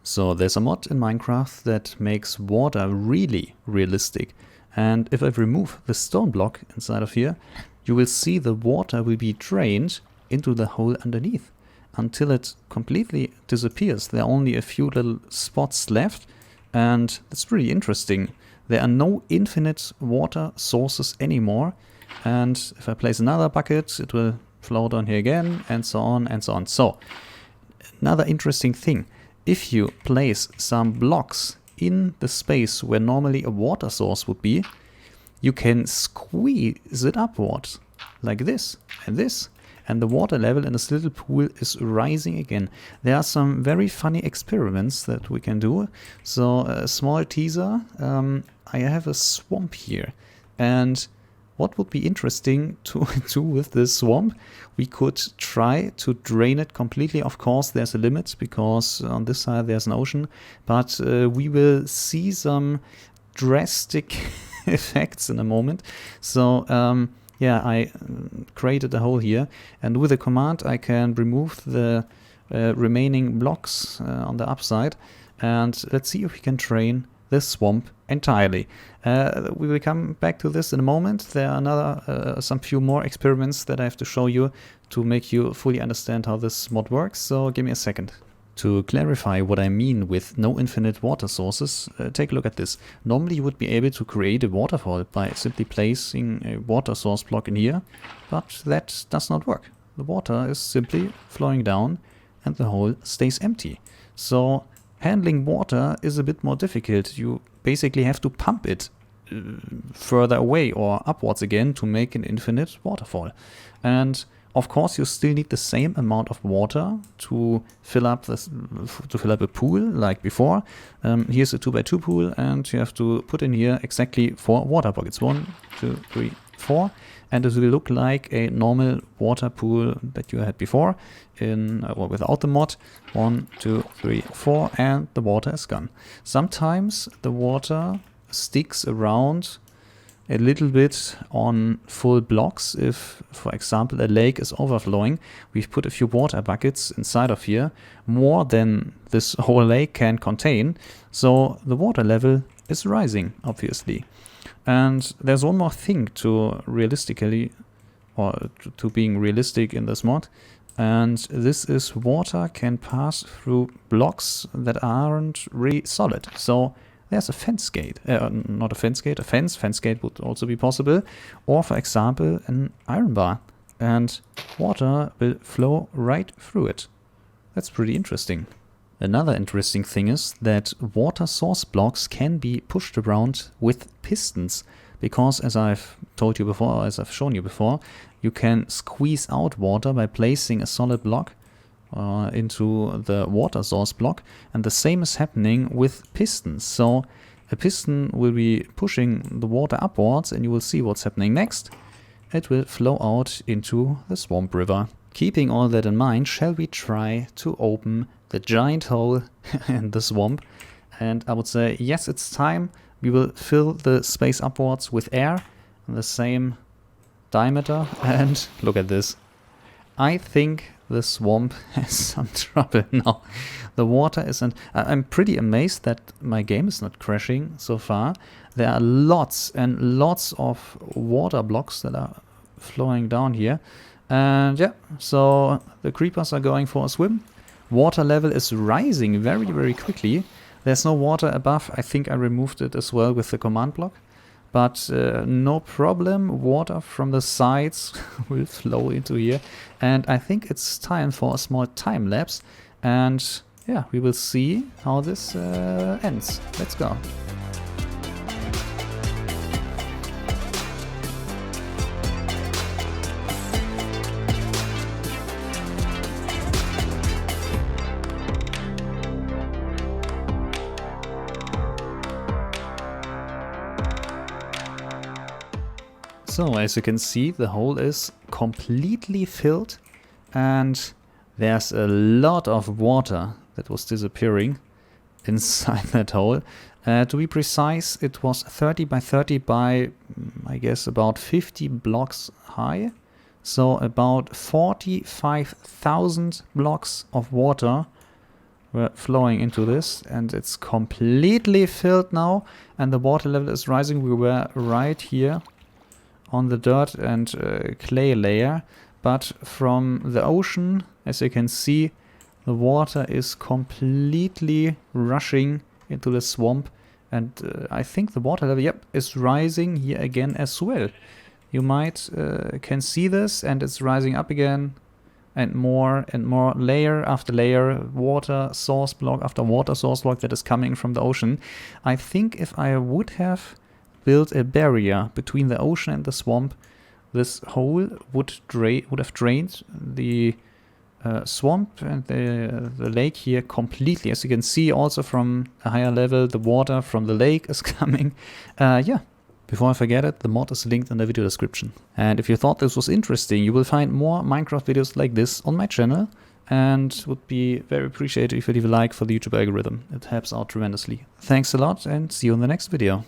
So there's a mod in Minecraft that makes water really realistic. And if I remove the stone block inside of here, you will see the water will be drained into the hole underneath until it completely disappears. There are only a few little spots left, and that's pretty interesting. There are no infinite water sources anymore. And if I place another bucket, it will flow down here again, and so on and so on. So another interesting thing. If you place some blocks in the space where normally a water source would be, you can squeeze it upwards like this, and the water level in this little pool is rising again. There are some very funny experiments that we can do. So a small teaser, I have a swamp here, and what would be interesting to do with this swamp, we could try to drain it completely. Of course, there's a limit because on this side there's an ocean, but we will see some drastic effects in a moment. So yeah, I created a hole here, and with a command I can remove the remaining blocks on the upside, and let's see if we can drain this swamp entirely. We will come back to this in a moment. There are some few more experiments that I have to show you to make you fully understand how this mod works, so give me a second. To clarify what I mean with no infinite water sources, take a look at this. Normally you would be able to create a waterfall by simply placing a water source block in here, but that does not work. The water is simply flowing down and the hole stays empty. So handling water is a bit more difficult. You basically have to pump it further away or upwards again to make an infinite waterfall. And of course you still need the same amount of water to fill up a pool like before. Here's a 2x2 pool, and you have to put in here exactly 4 water buckets. 1, 2, 3, 4. And it will look like a normal water pool that you had before or without the mod. 1, 2, 3, 4, and the water is gone. Sometimes the water sticks around a little bit on full blocks. If, for example, a lake is overflowing, we've put a few water buckets inside of here, more than this whole lake can contain, so the water level is rising, obviously. And there's one more thing to realistically, or to being realistic in this mod, and this is water can pass through blocks that aren't really solid. So there's a fence gate, not a fence gate, a fence gate would also be possible, or for example an iron bar, and water will flow right through it. That's pretty interesting. Another interesting thing is that water source blocks can be pushed around with pistons, because as I've told you before, or as I've shown you before, you can squeeze out water by placing a solid block into the water source block, and the same is happening with pistons. So a piston will be pushing the water upwards, and you will see what's happening next. It will flow out into the swamp river. Keeping all that in mind, shall we try to open the giant hole in the swamp? And I would say yes, it's time. We will fill the space upwards with air in the same diameter, and look at this. I think the swamp has some trouble now. The water isn't... I'm pretty amazed that my game is not crashing so far. There are lots and lots of water blocks that are flowing down here. And yeah, so the creepers are going for a swim. Water level is rising very, very quickly. There's no water above. I think I removed it as well with the command block. But no problem, water from the sides will flow into here. And I think it's time for a small time lapse. And yeah, we will see how this ends. Let's go. So as you can see, the hole is completely filled, and there's a lot of water that was disappearing inside that hole. To be precise, it was 30 by 30 by, I guess, about 50 blocks high. So about 45,000 blocks of water were flowing into this, and it's completely filled now, and the water level is rising. We were right here on the dirt and clay layer, but from the ocean, as you can see, the water is completely rushing into the swamp, and I think the water level, yep, is rising here again as well. You might can see this, and it's rising up again, and more layer after layer, water source block after water source block that is coming from the ocean. I think if I would have built a barrier between the ocean and the swamp, this hole would have drained the swamp and the lake here completely. As you can see also from a higher level, the water from the lake is coming. Yeah. Before I forget it, the mod is linked in the video description. And if you thought this was interesting, you will find more Minecraft videos like this on my channel, and would be very appreciated if you leave a like for the YouTube algorithm. It helps out tremendously. Thanks a lot, and see you in the next video.